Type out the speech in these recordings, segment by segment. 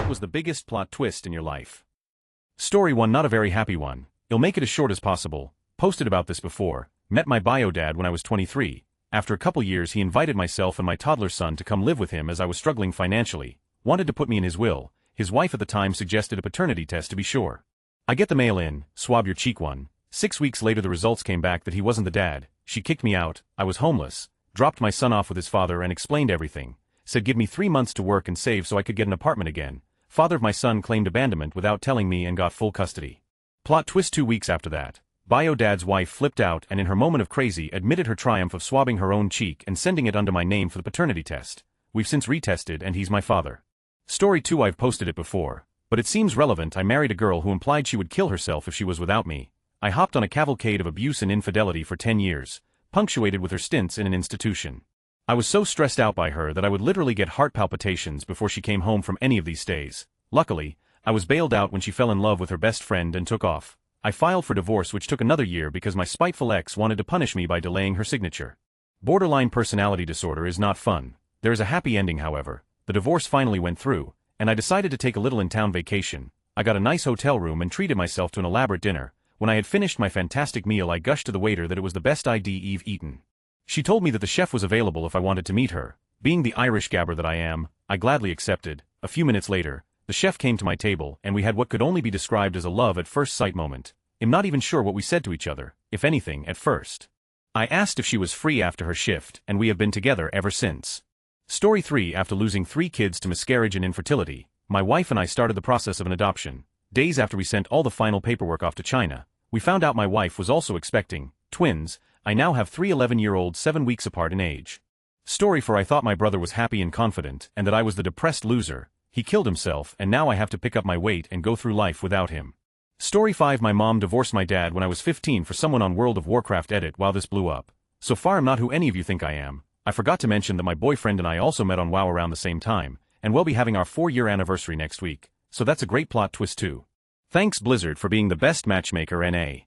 What was the biggest plot twist in your life? Story 1, not a very happy one. I'll make it as short as possible. Posted about this before. Met my bio dad when I was 23. After a couple years he invited myself and my toddler son to come live with him as I was struggling financially. Wanted to put me in his will. His wife at the time suggested a paternity test to be sure. I get the mail in, swab your cheek one. 6 weeks later the results came back that he wasn't the dad. She kicked me out, I was homeless. Dropped my son off with his father and explained everything. Said give me 3 months to work and save so I could get an apartment again. Father of my son claimed abandonment without telling me and got full custody. Plot twist 2 weeks after that. Bio dad's wife flipped out and in her moment of crazy admitted her triumph of swabbing her own cheek and sending it under my name for the paternity test. We've since retested and he's my father. Story 2, I've posted it before, but it seems relevant. I married a girl who implied she would kill herself if she was without me. I hopped on a cavalcade of abuse and infidelity for 10 years, punctuated with her stints in an institution. I was so stressed out by her that I would literally get heart palpitations before she came home from any of these stays. Luckily, I was bailed out when she fell in love with her best friend and took off. I filed for divorce which took another year because my spiteful ex wanted to punish me by delaying her signature. Borderline personality disorder is not fun. There is a happy ending however. The divorce finally went through, and I decided to take a little in-town vacation. I got a nice hotel room and treated myself to an elaborate dinner. When I had finished my fantastic meal I gushed to the waiter that it was the best I'd eaten. She told me that the chef was available if I wanted to meet her. Being the Irish gabber that I am, I gladly accepted. A few minutes later, the chef came to my table and we had what could only be described as a love at first sight moment. I'm not even sure what we said to each other, if anything, at first. I asked if she was free after her shift and we have been together ever since. Story 3, after losing 3 kids to miscarriage and infertility, my wife and I started the process of an adoption. Days after we sent all the final paperwork off to China, we found out my wife was also expecting twins. I now have 3 11-year-olds 7 weeks apart in age. Story 4, I thought my brother was happy and confident and that I was the depressed loser. He killed himself and now I have to pick up my weight and go through life without him. Story 5, my mom divorced my dad when I was 15 for someone on World of Warcraft edit while this blew up. So far I'm not who any of you think I am. I forgot to mention that my boyfriend and I also met on WoW around the same time, and we'll be having our 4-year anniversary next week, so that's a great plot twist too. Thanks Blizzard for being the best matchmaker NA.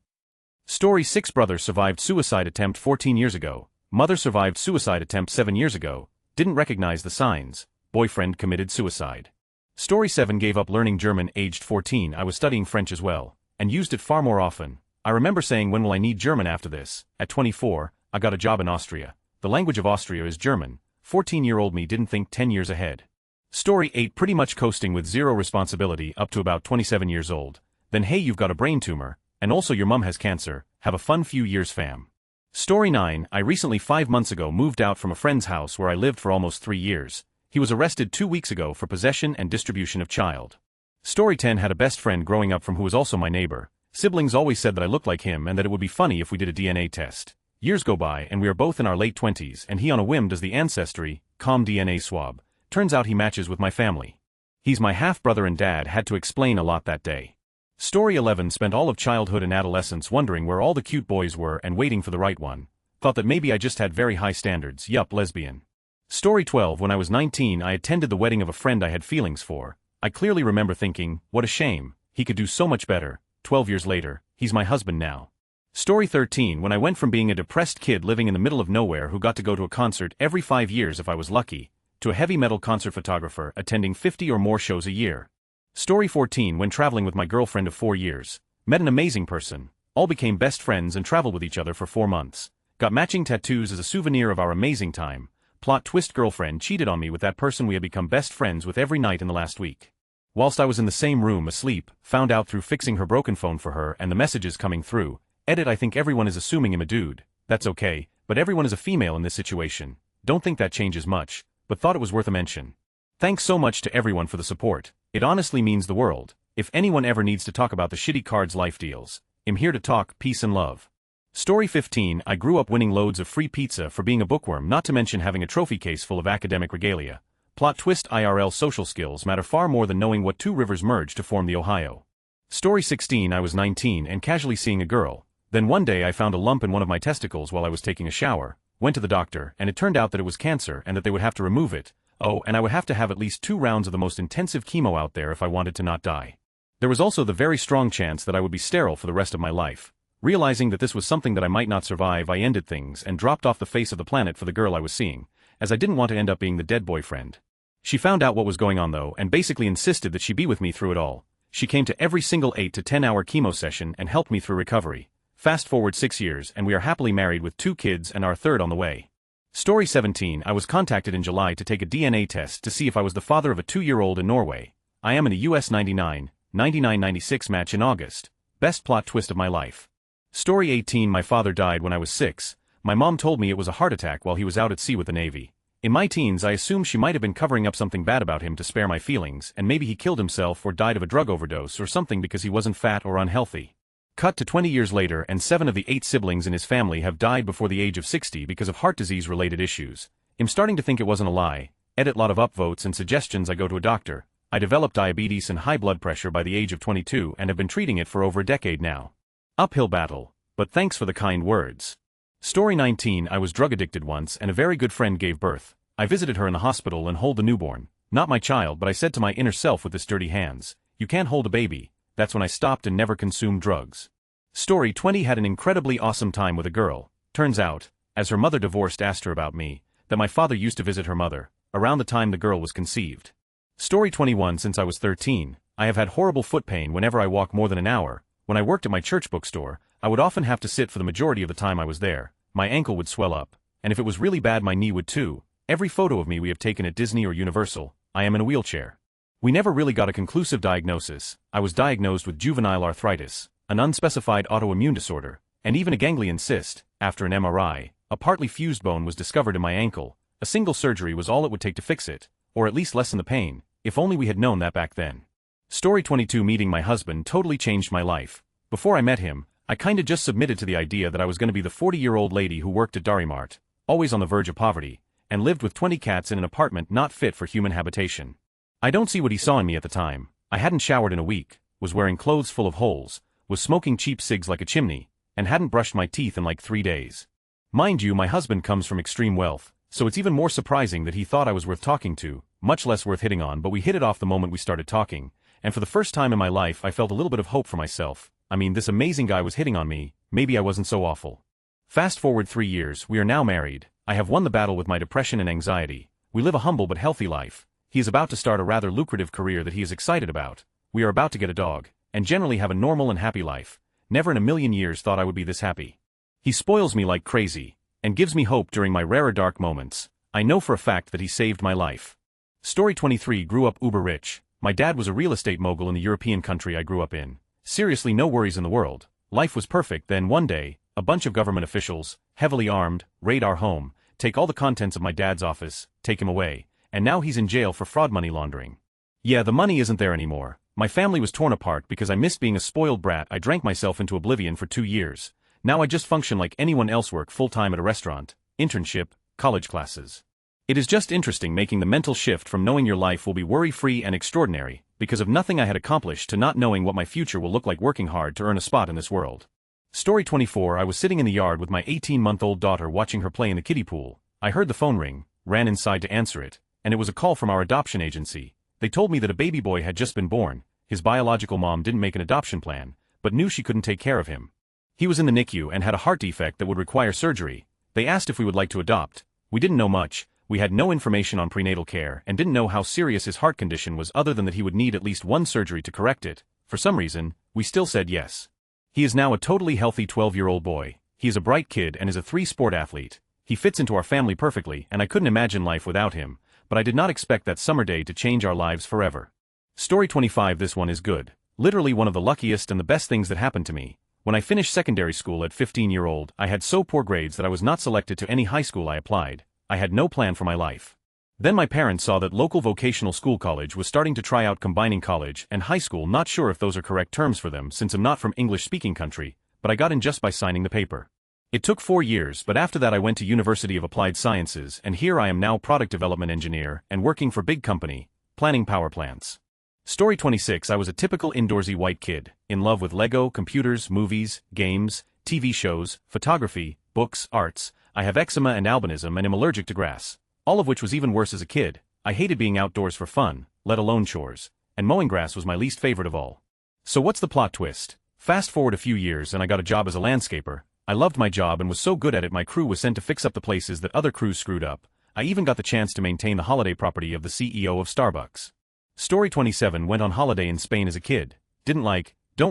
Story 6, brother survived suicide attempt 14 years ago, mother survived suicide attempt 7 years ago, didn't recognize the signs, boyfriend committed suicide. Story 7, gave up learning German aged 14. I was studying French as well, and used it far more often. I remember saying when will I need German after this. At 24, I got a job in Austria. The language of Austria is German. 14-year-old me didn't think 10 years ahead. Story 8, pretty much coasting with zero responsibility up to about 27 years old. Then hey, you've got a brain tumor, and also your mum has cancer. Have a fun few years fam. Story 9, I recently 5 months ago moved out from a friend's house where I lived for almost 3 years. He was arrested 2 weeks ago for possession and distribution of child. Story 10, had a best friend growing up from who was also my neighbor. Siblings always said that I looked like him and that it would be funny if we did a DNA test. Years go by and we are both in our late 20s and he on a whim does the ancestry.com DNA swab. Turns out he matches with my family. He's my half-brother and dad had to explain a lot that day. Story 11, spent all of childhood and adolescence wondering where all the cute boys were and waiting for the right one. Thought that maybe I just had very high standards, yup, lesbian. Story 12, when I was 19 I attended the wedding of a friend I had feelings for. I clearly remember thinking, what a shame, he could do so much better. 12 years later, he's my husband now. Story 13, when I went from being a depressed kid living in the middle of nowhere who got to go to a concert every 5 years if I was lucky, to a heavy metal concert photographer attending 50 or more shows a year. Story 14, when traveling with my girlfriend of 4 years, met an amazing person, all became best friends and traveled with each other for 4 months. Got matching tattoos as a souvenir of our amazing time. Plot twist, girlfriend cheated on me with that person we had become best friends with every night in the last week. Whilst I was in the same room asleep, found out through fixing her broken phone for her and the messages coming through. Edit, I think everyone is assuming I'm a dude. That's okay, but everyone is a female in this situation. Don't think that changes much, but thought it was worth a mention. Thanks so much to everyone for the support. It honestly means the world. If anyone ever needs to talk about the shitty cards life deals, I'm here to talk peace and love. Story 15, I grew up winning loads of free pizza for being a bookworm, not to mention having a trophy case full of academic regalia. Plot twist, IRL social skills matter far more than knowing what 2 rivers merge to form the Ohio. Story 16, I was 19 and casually seeing a girl. Then one day I found a lump in one of my testicles while I was taking a shower, went to the doctor and it turned out that it was cancer and that they would have to remove it. Oh, and I would have to have at least 2 rounds of the most intensive chemo out there if I wanted to not die. There was also the very strong chance that I would be sterile for the rest of my life. Realizing that this was something that I might not survive, I ended things and dropped off the face of the planet for the girl I was seeing, as I didn't want to end up being the dead boyfriend. She found out what was going on though and basically insisted that she be with me through it all. She came to every single 8 to 10 hour chemo session and helped me through recovery. Fast forward 6 years and we are happily married with 2 kids and our third on the way. Story 17. I was contacted in July to take a DNA test to see if I was the father of a 2-year-old in Norway. I am in a US 99-96 match in August. Best plot twist of my life. Story 18. My father died when I was 6. My mom told me it was a heart attack while he was out at sea with the Navy. In my teens I assumed she might have been covering up something bad about him to spare my feelings, and maybe he killed himself or died of a drug overdose or something because he wasn't fat or unhealthy. Cut to 20 years later and 7 of the 8 siblings in his family have died before the age of 60 because of heart disease-related issues. I'm starting to think it wasn't a lie. Edit lot of upvotes and suggestions. I go to a doctor. I developed diabetes and high blood pressure by the age of 22 and have been treating it for over a decade now. Uphill battle, but thanks for the kind words. Story 19. I was drug addicted once and a very good friend gave birth. I visited her in the hospital and hold the newborn. Not my child, but I said to my inner self with this dirty hands, you can't hold a baby. That's when I stopped and never consumed drugs. Story 20. Had an incredibly awesome time with a girl. Turns out, as her mother divorced asked her about me, that my father used to visit her mother, around the time the girl was conceived. Story 21. Since I was 13, I have had horrible foot pain whenever I walk more than an hour. When I worked at my church bookstore, I would often have to sit for the majority of the time I was there. My ankle would swell up, and if it was really bad my knee would too. Every photo of me we have taken at Disney or Universal, I am in a wheelchair. We never really got a conclusive diagnosis. I was diagnosed with juvenile arthritis, an unspecified autoimmune disorder, and even a ganglion cyst. After an MRI, a partly fused bone was discovered in my ankle. A single surgery was all it would take to fix it, or at least lessen the pain, if only we had known that back then. Story 22. Meeting my husband totally changed my life. Before I met him, I kinda just submitted to the idea that I was gonna be the 40-year-old lady who worked at Darimart, always on the verge of poverty, and lived with 20 cats in an apartment not fit for human habitation. I don't see what he saw in me at the time. I hadn't showered in a week, was wearing clothes full of holes, was smoking cheap cigs like a chimney, and hadn't brushed my teeth in like 3 days. Mind you, my husband comes from extreme wealth, so it's even more surprising that he thought I was worth talking to, much less worth hitting on, but we hit it off the moment we started talking, and for the first time in my life I felt a little bit of hope for myself. I mean, this amazing guy was hitting on me, maybe I wasn't so awful. Fast forward 3 years, we are now married. I have won the battle with my depression and anxiety. We live a humble but healthy life. He is about to start a rather lucrative career that he is excited about. We are about to get a dog, and generally have a normal and happy life. Never in a million years thought I would be this happy. He spoils me like crazy, and gives me hope during my rarer dark moments. I know for a fact that he saved my life. Story 23. Grew up uber rich. My dad was a real estate mogul in the European country I grew up in. Seriously, no worries in the world. Life was perfect. Then one day, a bunch of government officials, heavily armed, raid our home, take all the contents of my dad's office, take him away, and now he's in jail for fraud money laundering. Yeah, the money isn't there anymore. My family was torn apart because I missed being a spoiled brat. I drank myself into oblivion for 2 years. Now I just function like anyone else, work full-time at a restaurant, internship, college classes. It is just interesting making the mental shift from knowing your life will be worry-free and extraordinary, because of nothing I had accomplished, to not knowing what my future will look like working hard to earn a spot in this world. Story 24. I was sitting in the yard with my 18-month-old daughter watching her play in the kiddie pool. I heard the phone ring, ran inside to answer it, and it was a call from our adoption agency. They told me that a baby boy had just been born. His biological mom didn't make an adoption plan, but knew she couldn't take care of him. He was in the NICU and had a heart defect that would require surgery. They asked if we would like to adopt. We didn't know much. We had no information on prenatal care and didn't know how serious his heart condition was, other than that he would need at least 1 surgery to correct it. For some reason, we still said yes. He is now a totally healthy 12-year-old boy. He is a bright kid and is a 3-sport athlete. He fits into our family perfectly, and I couldn't imagine life without him, but I did not expect that summer day to change our lives forever. Story 25. This one is good. Literally one of the luckiest and the best things that happened to me. When I finished secondary school at 15-year-old, I had so poor grades that I was not selected to any high school I applied. I had no plan for my life. Then my parents saw that local vocational school college was starting to try out combining college and high school. Not sure if those are correct terms for them since I'm not from English-speaking country, but I got in just by signing the paper. It took 4 years, but after that I went to University of Applied Sciences, and here I am now product development engineer and working for big company, planning power plants. Story 26. I was a typical indoorsy white kid, in love with Lego, computers, movies, games, TV shows, photography, books, arts. I have eczema and albinism and am allergic to grass. All of which was even worse as a kid. I hated being outdoors for fun, let alone chores, and mowing grass was my least favorite of all. So what's the plot twist? Fast forward a few years and I got a job as a landscaper. I loved my job and was so good at it my crew was sent to fix up the places that other crews screwed up. I even got the chance to maintain the holiday property of the CEO of Starbucks. Story 27 went on holiday in Spain as a kid. Don't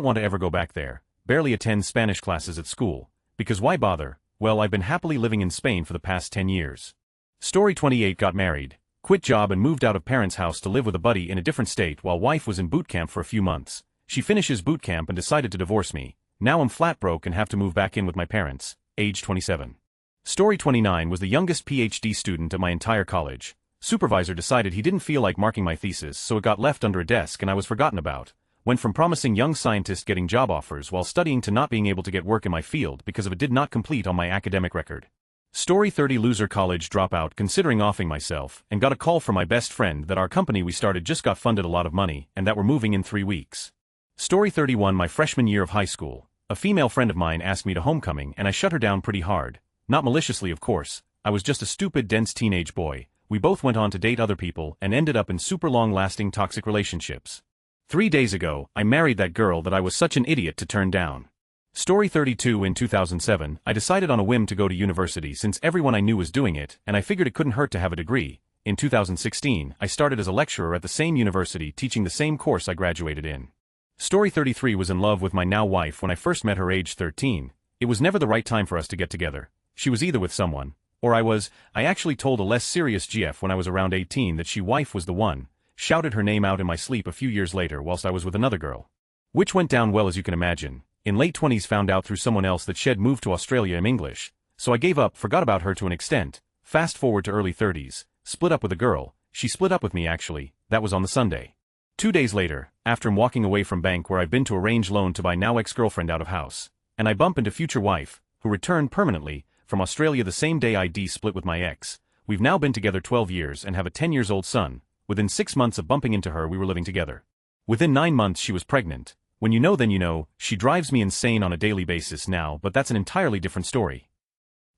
want to ever go back there. Barely attend Spanish classes at school. Because why bother? Well, I've been happily living in Spain for the past 10 years. Story 28 got married, quit job and moved out of parents' house to live with a buddy in a different state while wife was in boot camp for a few months. She finishes boot camp and decided to divorce me. Now I'm flat broke and have to move back in with my parents. Age 27. Story 29 was the youngest PhD student at my entire college. Supervisor decided he didn't feel like marking my thesis, so it got left under a desk and I was forgotten about. Went from promising young scientist getting job offers while studying to not being able to get work in my field because of it did not complete on my academic record. Story 30 loser college dropout considering offing myself and got a call from my best friend that our company we started just got funded a lot of money and that we're moving in 3 weeks. Story 31 my freshman year of high school. A female friend of mine asked me to homecoming and I shut her down pretty hard. Not maliciously of course, I was just a stupid dense teenage boy. We both went on to date other people and ended up in super long-lasting toxic relationships. 3 days ago, I married that girl that I was such an idiot to turn down. Story 32 in 2007, I decided on a whim to go to university since everyone I knew was doing it, and I figured it couldn't hurt to have a degree. In 2016, I started as a lecturer at the same university teaching the same course I graduated in. Story 33 was in love with my now wife when I first met her age 13. It was never the right time for us to get together. She was either with someone, or I actually told a less serious GF when I was around 18 that she wife was the one. Shouted her name out in my sleep a few years later whilst I was with another girl. Which went down well as you can imagine. In late 20s found out through someone else that she'd moved to Australia in English. So I gave up, forgot about her to an extent. Fast forward to early 30s, split up with a girl. She split up with me actually, that was on the Sunday. 2 days later, after I'm walking away from bank where I've been to arrange loan to buy now ex-girlfriend out of house. And I bump into future wife, who returned permanently, from Australia the same day I split with my ex. We've now been together 12 years and have a 10-year-old son. Within 6 months of bumping into her we were living together. Within 9 months she was pregnant. When you know then you know, she drives me insane on a daily basis now but that's an entirely different story.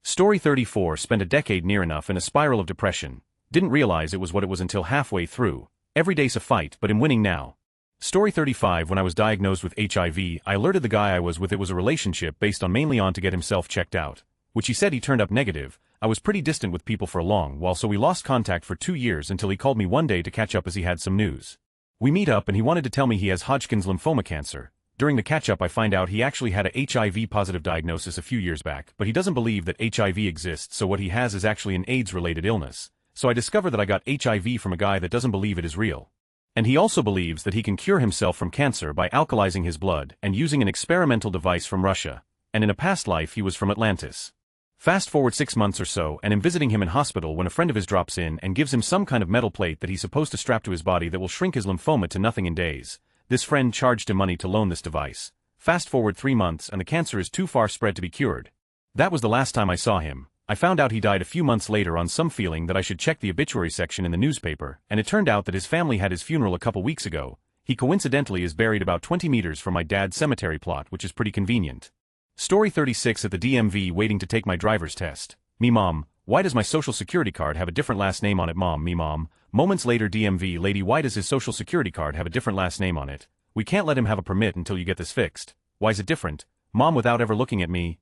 Story 34 spent a decade near enough in a spiral of depression. Didn't realize it was what it was until halfway through. Every day's a fight but I'm winning now. Story 35 when I was diagnosed with HIV, I alerted the guy I was with it was a relationship based on mainly on to get himself checked out. Which he said he turned up negative. I was pretty distant with people for a long while so we lost contact for 2 years until he called me one day to catch up as he had some news. We meet up and he wanted to tell me he has Hodgkin's lymphoma cancer. During the catch-up I find out he actually had a HIV-positive diagnosis a few years back but he doesn't believe that HIV exists so what he has is actually an AIDS-related illness. So I discover that I got HIV from a guy that doesn't believe it is real. And he also believes that he can cure himself from cancer by alkalizing his blood and using an experimental device from Russia. And in a past life he was from Atlantis. Fast forward 6 months or so and I'm visiting him in hospital when a friend of his drops in and gives him some kind of metal plate that he's supposed to strap to his body that will shrink his lymphoma to nothing in days. This friend charged him money to loan this device. Fast forward 3 months and the cancer is too far spread to be cured. That was the last time I saw him. I found out he died a few months later on some feeling that I should check the obituary section in the newspaper, and it turned out that his family had his funeral a couple weeks ago. He coincidentally is buried about 20 meters from my dad's cemetery plot which is pretty convenient. Story 36 at the DMV waiting to take my driver's test. Me mom, why does my social security card have a different last name on it? Mom, me mom. Moments later DMV lady, why does his social security card have a different last name on it? We can't let him have a permit until you get this fixed. Why is it different? Mom without ever looking at me,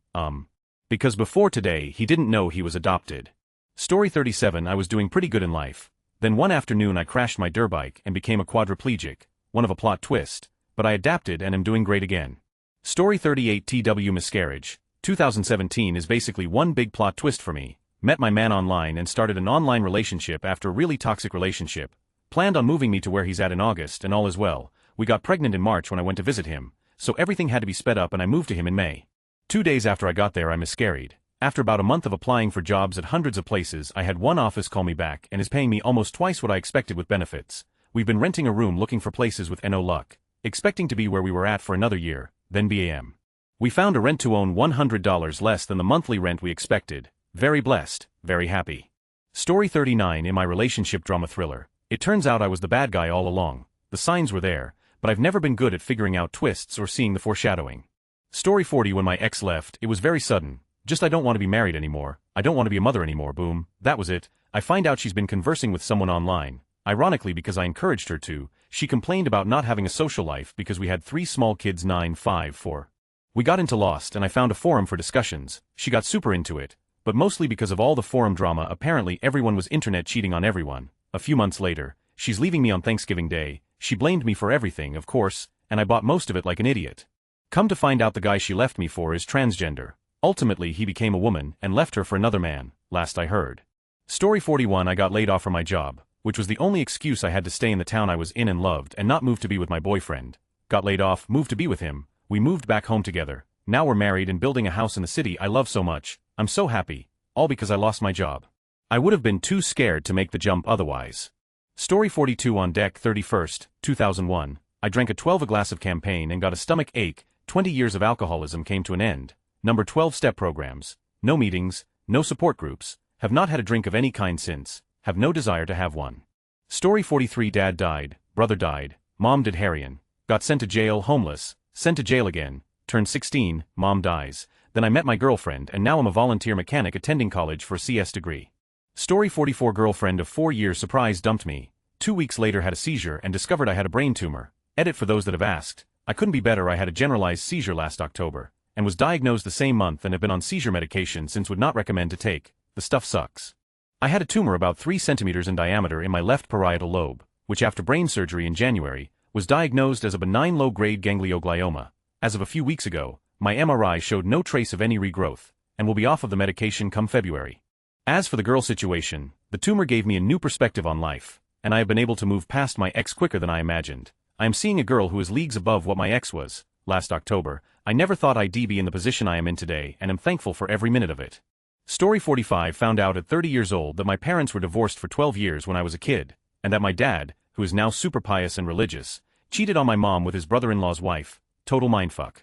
Because before today he didn't know he was adopted. Story 37 I was doing pretty good in life. Then one afternoon I crashed my dirt bike and became a quadriplegic. One of a plot twist. But I adapted and am doing great again. Story 38 TW miscarriage. 2017 is basically one big plot twist for me. Met my man online and started an online relationship after a really toxic relationship. Planned on moving me to where he's at in August and all is well. We got pregnant in March when I went to visit him. So everything had to be sped up and I moved to him in May. 2 days after I got there I miscarried. After about a month of applying for jobs at hundreds of places I had one office call me back and is paying me almost twice what I expected with benefits. We've been renting a room looking for places with no luck. Expecting to be where we were at for another year. Then BAM. We found a rent-to-own $100 less than the monthly rent we expected. Very blessed, very happy. Story 39 in my relationship drama thriller. It turns out I was the bad guy all along. The signs were there, but I've never been good at figuring out twists or seeing the foreshadowing. Story 40 when my ex left, it was very sudden. Just I don't want to be married anymore. I don't want to be a mother anymore, boom. That was it. I find out she's been conversing with someone online. Ironically because I encouraged her to, she complained about not having a social life because we had 3 small kids 9, 5, 4. We got into Lost and I found a forum for discussions. She got super into it, but mostly because of all the forum drama. Apparently everyone was internet cheating on everyone. A few months later, she's leaving me on Thanksgiving Day. She blamed me for everything, of course, and I bought most of it like an idiot. Come to find out the guy she left me for is transgender. Ultimately he became a woman and left her for another man, last I heard. Story 41. I got laid off from my job, which was the only excuse I had to stay in the town I was in and loved and not move to be with my boyfriend. Got laid off, moved to be with him, we moved back home together, now we're married and building a house in the city I love so much. I'm so happy, all because I lost my job. I would have been too scared to make the jump otherwise. Story 42. On deck 31st, 2001, I drank a 12 glass of champagne and got a stomach ache. 20 years of alcoholism came to an end. Number 12 step programs, no meetings, no support groups, have not had a drink of any kind since, have no desire to have one. Story 43. Dad died, brother died, mom did heroin, got sent to jail, homeless, sent to jail again, turned 16, mom dies, then I met my girlfriend and now I'm a volunteer mechanic attending college for a CS degree. Story 44. Girlfriend of 4 years surprise dumped me, 2 weeks later had a seizure and discovered I had a brain tumor. Edit for those that have asked, I couldn't be better. I had a generalized seizure last October, and was diagnosed the same month and have been on seizure medication since. Would not recommend to take, the stuff sucks. I had a tumor about 3 centimeters in diameter in my left parietal lobe, which after brain surgery in January, was diagnosed as a benign low-grade ganglioglioma. As of a few weeks ago, my MRI showed no trace of any regrowth, and will be off of the medication come February. As for the girl situation, the tumor gave me a new perspective on life, and I have been able to move past my ex quicker than I imagined. I am seeing a girl who is leagues above what my ex was. Last October, I never thought I'd be in the position I am in today and am thankful for every minute of it. Story 45. Found out at 30 years old that my parents were divorced for 12 years when I was a kid, and that my dad, who is now super pious and religious, cheated on my mom with his brother-in-law's wife. Total mindfuck.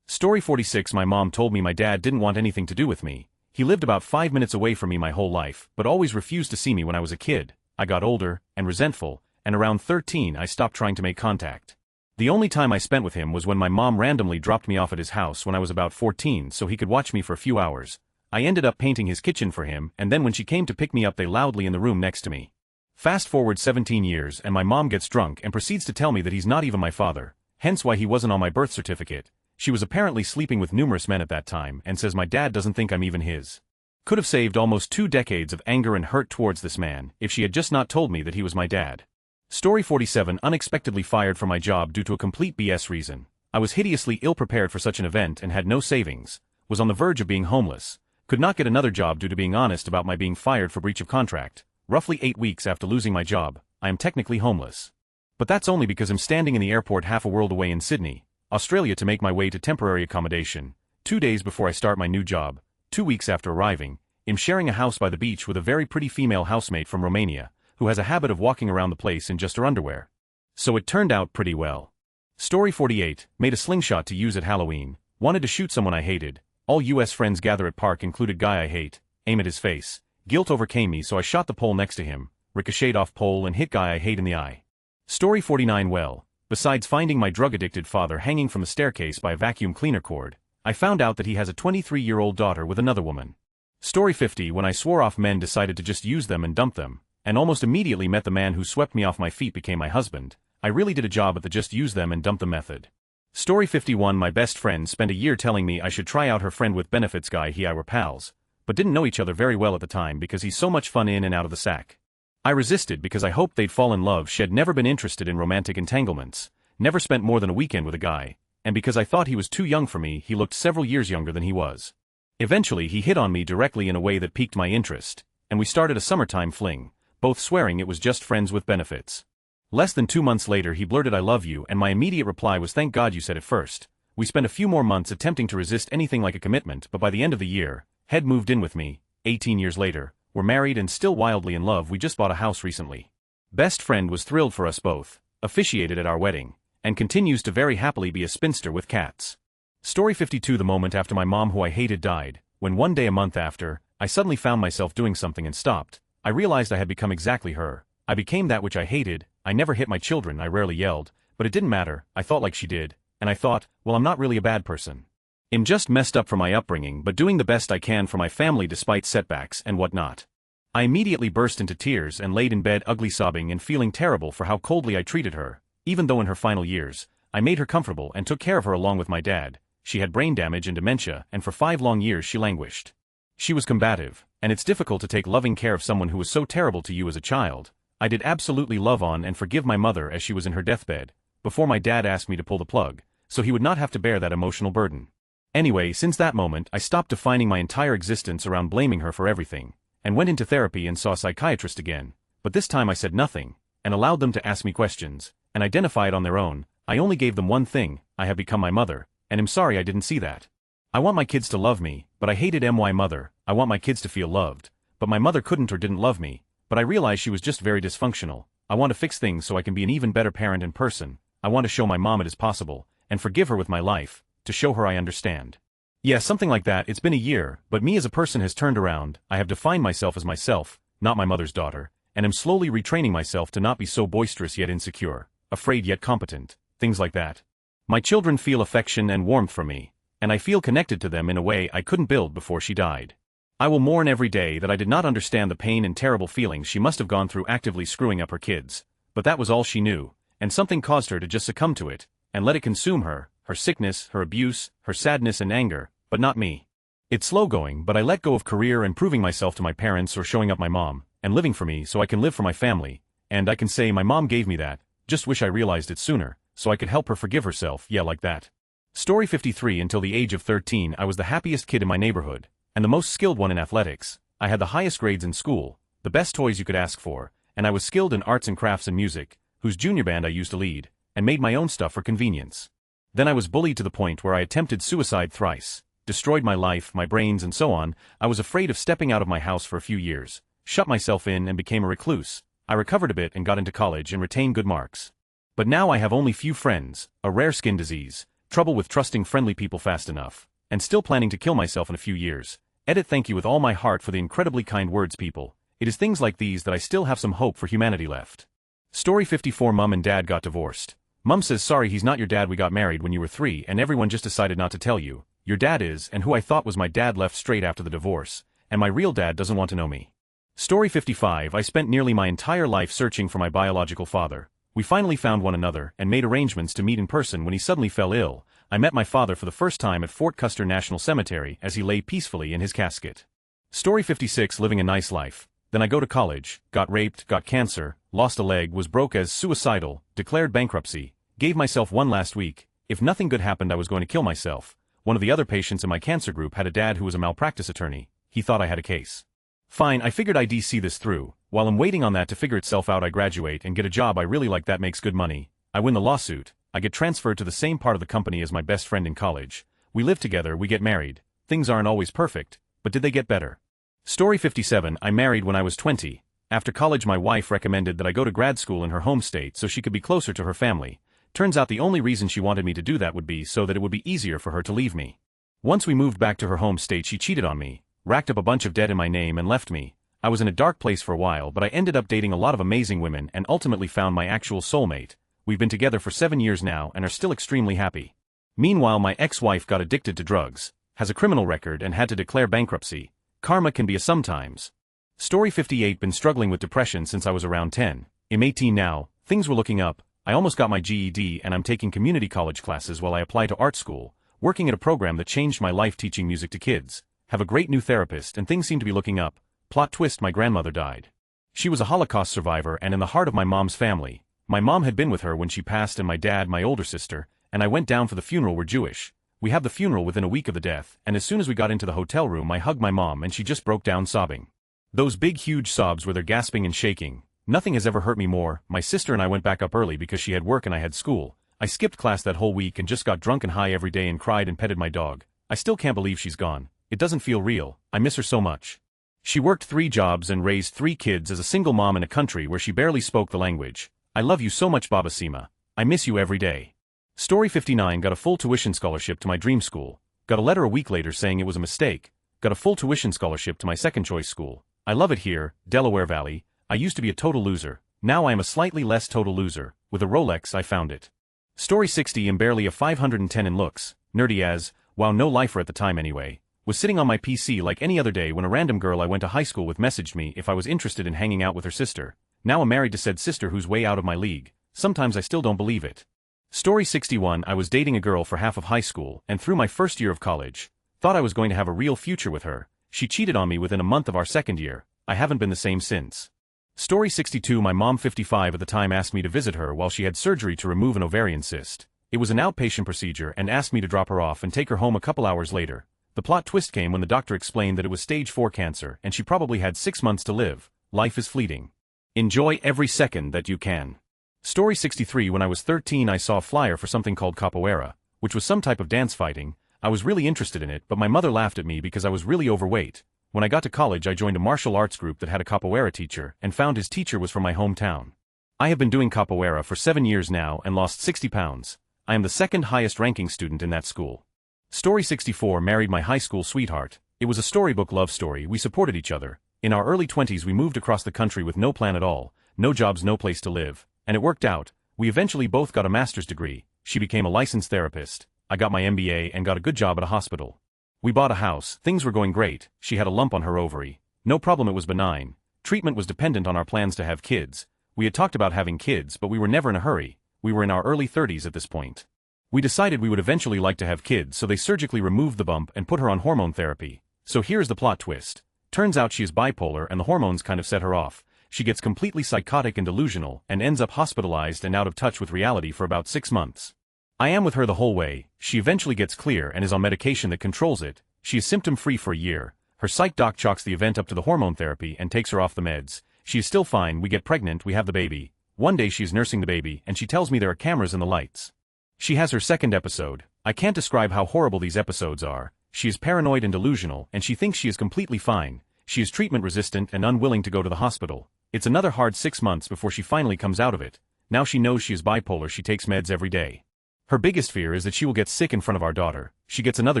Story 46. My mom told me my dad didn't want anything to do with me. He lived about 5 minutes away from me my whole life, but always refused to see me when I was a kid. I got older, and resentful, and around 13 I stopped trying to make contact. The only time I spent with him was when my mom randomly dropped me off at his house when I was about 14 so he could watch me for a few hours. I ended up painting his kitchen for him, and then when she came to pick me up they loudly in the room next to me. Fast forward 17 years and my mom gets drunk and proceeds to tell me that he's not even my father, hence why he wasn't on my birth certificate. She was apparently sleeping with numerous men at that time and says my dad doesn't think I'm even his. Could have saved almost 2 decades of anger and hurt towards this man if she had just not told me that he was my dad. Story 47. Unexpectedly fired from my job due to a complete BS reason. I was hideously ill-prepared for such an event and had no savings, was on the verge of being homeless, could not get another job due to being honest about my being fired for breach of contract. Roughly 8 weeks after losing my job, I am technically homeless. But that's only because I'm standing in the airport half a world away in Sydney, Australia to make my way to temporary accommodation. 2 days before I start my new job, 2 weeks after arriving, I'm sharing a house by the beach with a very pretty female housemate from Romania, who has a habit of walking around the place in just her underwear. So it turned out pretty well. Story 48. Made a slingshot to use at Halloween, wanted to shoot someone I hated. All US friends gather at park included guy I hate, aim at his face. Guilt overcame me so I shot the pole next to him, ricocheted off pole and hit guy I hate in the eye. Story 49. Well, besides finding my drug-addicted father hanging from a staircase by a vacuum cleaner cord, I found out that he has a 23-year-old daughter with another woman. Story 50. When I swore off men decided to just use them and dump them, and almost immediately met the man who swept me off my feet became my husband. I really did a job at the just use them and dump them method. Story 51. My best friend spent a year telling me I should try out her friend with benefits guy. He and I were pals, but didn't know each other very well at the time because he's so much fun in and out of the sack. I resisted because I hoped they'd fall in love. She'd never been interested in romantic entanglements, never spent more than a weekend with a guy, and because I thought he was too young for me, he looked several years younger than he was. Eventually he hit on me directly in a way that piqued my interest, and we started a summertime fling, both swearing it was just friends with benefits. Less than 2 months later he blurted I love you and my immediate reply was thank God you said it first. We spent a few more months attempting to resist anything like a commitment, but by the end of the year, Head moved in with me. 18 years later, we're married and still wildly in love. We just bought a house recently. Best friend was thrilled for us both, officiated at our wedding, and continues to very happily be a spinster with cats. Story 52. The moment after my mom who I hated died, when one day a month after, I suddenly found myself doing something and stopped. I realized I had become exactly her. I became that which I hated. I never hit my children, I rarely yelled, but it didn't matter, I thought like she did, and I thought, well I'm not really a bad person. I'm just messed up from my upbringing but doing the best I can for my family despite setbacks and whatnot. I immediately burst into tears and laid in bed ugly sobbing and feeling terrible for how coldly I treated her, even though in her final years, I made her comfortable and took care of her along with my dad. She had brain damage and dementia and for 5 long years she languished. She was combative, and it's difficult to take loving care of someone who was so terrible to you as a child. I did absolutely love on and forgive my mother as she was in her deathbed, before my dad asked me to pull the plug, so he would not have to bear that emotional burden. Anyway, since that moment I stopped defining my entire existence around blaming her for everything, and went into therapy and saw a psychiatrist again, but this time I said nothing, and allowed them to ask me questions, and identify it on their own. I only gave them one thing: I have become my mother, and am sorry I didn't see that. I want my kids to love me, but I hated my mother. I want my kids to feel loved, but my mother couldn't or didn't love me, but I realized she was just very dysfunctional. I want to fix things so I can be an even better parent and person. I want to show my mom it is possible, and forgive her with my life, to show her I understand. Yeah, something like that. It's been a year, but me as a person has turned around. I have defined myself as myself, not my mother's daughter, and am slowly retraining myself to not be so boisterous yet insecure, afraid yet competent, things like that. My children feel affection and warmth from me, and I feel connected to them in a way I couldn't build before she died. I will mourn every day that I did not understand the pain and terrible feelings she must have gone through actively screwing up her kids, but that was all she knew, and something caused her to just succumb to it, and let it consume her sickness, her abuse, her sadness and anger, but not me. It's slow going, but I let go of career and proving myself to my parents or showing up my mom, and living for me so I can live for my family, and I can say my mom gave me that, just wish I realized it sooner, so I could help her forgive herself, yeah, like that. Story 53. Until the age of 13 I was the happiest kid in my neighborhood, and the most skilled one in athletics. I had the highest grades in school, the best toys you could ask for, and I was skilled in arts and crafts and music, whose junior band I used to lead, and made my own stuff for convenience. Then I was bullied to the point where I attempted suicide thrice, destroyed my life, my brains and so on. I was afraid of stepping out of my house for a few years, shut myself in and became a recluse. I recovered a bit and got into college and retained good marks. But now I have only few friends, a rare skin disease, trouble with trusting friendly people fast enough, and still planning to kill myself in a few years. Edit. Thank you with all my heart for the incredibly kind words, people. It is things like these that I still have some hope for humanity left. Story 54. Mom and Dad got divorced. Mom says sorry, he's not your dad, we got married when you were 3 and everyone just decided not to tell you. Your dad is, and who I thought was my dad left straight after the divorce, and my real dad doesn't want to know me. Story 55. I spent nearly my entire life searching for my biological father. We finally found one another and made arrangements to meet in person when he suddenly fell ill. I met my father for the first time at Fort Custer National Cemetery as he lay peacefully in his casket. Story 56. Living a nice life. Then I go to college, got raped, got cancer, lost a leg, was broke as suicidal, declared bankruptcy, gave myself one last week. If nothing good happened I was going to kill myself. One of the other patients in my cancer group had a dad who was a malpractice attorney. He thought I had a case. Fine, I figured I'd see this through. While I'm waiting on that to figure itself out, I graduate and get a job I really like that makes good money. I win the lawsuit. I get transferred to the same part of the company as my best friend in college. We live together, we get married. Things aren't always perfect, but did they get better? Story 57. I married when I was 20. After college my wife recommended that I go to grad school in her home state so she could be closer to her family. Turns out the only reason she wanted me to do that would be so that it would be easier for her to leave me. Once we moved back to her home state she cheated on me, racked up a bunch of debt in my name and left me. I was in a dark place for a while, but I ended up dating a lot of amazing women and ultimately found my actual soulmate. We've been together for 7 years now and are still extremely happy. Meanwhile my ex-wife got addicted to drugs, has a criminal record and had to declare bankruptcy. Karma can be a sometimes. Story 58. Been struggling with depression since I was around 10. I'm 18 now, things were looking up. I almost got my GED and I'm taking community college classes while I apply to art school, working at a program that changed my life teaching music to kids. Have a great new therapist and things seem to be looking up. Plot twist: my grandmother died. She was a Holocaust survivor and in the heart of my mom's family. My mom had been with her when she passed and my dad, my older sister, and I went down for the funeral were Jewish. We had the funeral within a week of the death, and as soon as we got into the hotel room I hugged my mom and she just broke down sobbing. Those big huge sobs were there, gasping and shaking. Nothing has ever hurt me more. My sister and I went back up early because she had work and I had school. I skipped class that whole week and just got drunk and high every day and cried and petted my dog. I still can't believe she's gone. It doesn't feel real. I miss her so much. She worked 3 jobs and raised 3 kids as a single mom in a country where she barely spoke the language. I love you so much, Baba Sima. I miss you every day. Story 59. Got a full tuition scholarship to my dream school. Got a letter a week later saying it was a mistake. Got a full tuition scholarship to my second choice school. I love it here, Delaware Valley. I used to be a total loser. Now I am a slightly less total loser. With a Rolex I found it. Story 60. I'm barely a 510 in looks, nerdy as, wow, no lifer at the time anyway. Was sitting on my PC like any other day when a random girl I went to high school with messaged me if I was interested in hanging out with her sister. Now I'm married to said sister who's way out of my league. Sometimes I still don't believe it. Story 61. I was dating a girl for half of high school and through my first year of college. Thought I was going to have a real future with her. She cheated on me within a month of our second year. I haven't been the same since. Story 62. My mom, 55 at the time, asked me to visit her while she had surgery to remove an ovarian cyst. It was an outpatient procedure and asked me to drop her off and take her home a couple hours later. The plot twist came when the doctor explained that it was stage 4 cancer and she probably had 6 months to live. Life is fleeting. Enjoy every second that you can. Story 63. When I was 13, I saw a flyer for something called capoeira, which was some type of dance fighting. I was really interested in it, but my mother laughed at me because I was really overweight. When I got to college, I joined a martial arts group that had a capoeira teacher and found his teacher was from my hometown. I have been doing capoeira for 7 years now and lost 60 pounds. I am the second highest ranking student in that school. Story 64. Married my high school sweetheart. It was a storybook love story. We supported each other. In our early 20s we moved across the country with no plan at all, no jobs, no place to live, and it worked out. We eventually both got a master's degree. She became a licensed therapist. I got my MBA and got a good job at a hospital. We bought a house. Things were going great. She had a lump on her ovary. No problem, it was benign. Treatment was dependent on our plans to have kids. We had talked about having kids, but we were never in a hurry. We were in our early 30s at this point. We decided we would eventually like to have kids, so they surgically removed the bump and put her on hormone therapy. So here's the plot twist. Turns out she is bipolar and the hormones kind of set her off. She gets completely psychotic and delusional and ends up hospitalized and out of touch with reality for about 6 months. I am with her the whole way. She eventually gets clear and is on medication that controls it. She is symptom-free for a year. Her psych doc chalks the event up to the hormone therapy and takes her off the meds. She is still fine. We get pregnant, we have the baby. One day she is nursing the baby and she tells me there are cameras in the lights. She has her second episode. I can't describe how horrible these episodes are. She is paranoid and delusional and she thinks she is completely fine. She is treatment resistant and unwilling to go to the hospital. It's another hard 6 months before she finally comes out of it. Now she knows she is bipolar. She takes meds every day. Her biggest fear is that she will get sick in front of our daughter. She gets another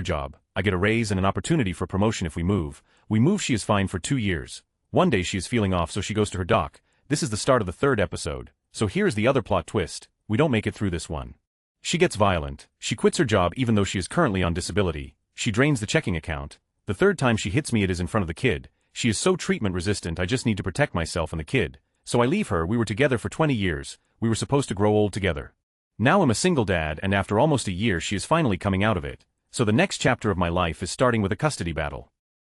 job. I get a raise and an opportunity for promotion if we move. We move. She is fine for 2 years. One day she is feeling off, so she goes to her doc. This is the start of the third episode. So here's the other plot twist. We don't make it through this one. She gets violent. She quits her job even though she is currently on disability. She drains the checking account. The third time she hits me, it is in front of the kid. She is so treatment resistant. I just need to protect myself and the kid. So I leave her. We were together for 20 years. We were supposed to grow old together. Now I'm a single dad, and after almost a year she is finally coming out of it. So the next chapter of my life is starting with a custody battle.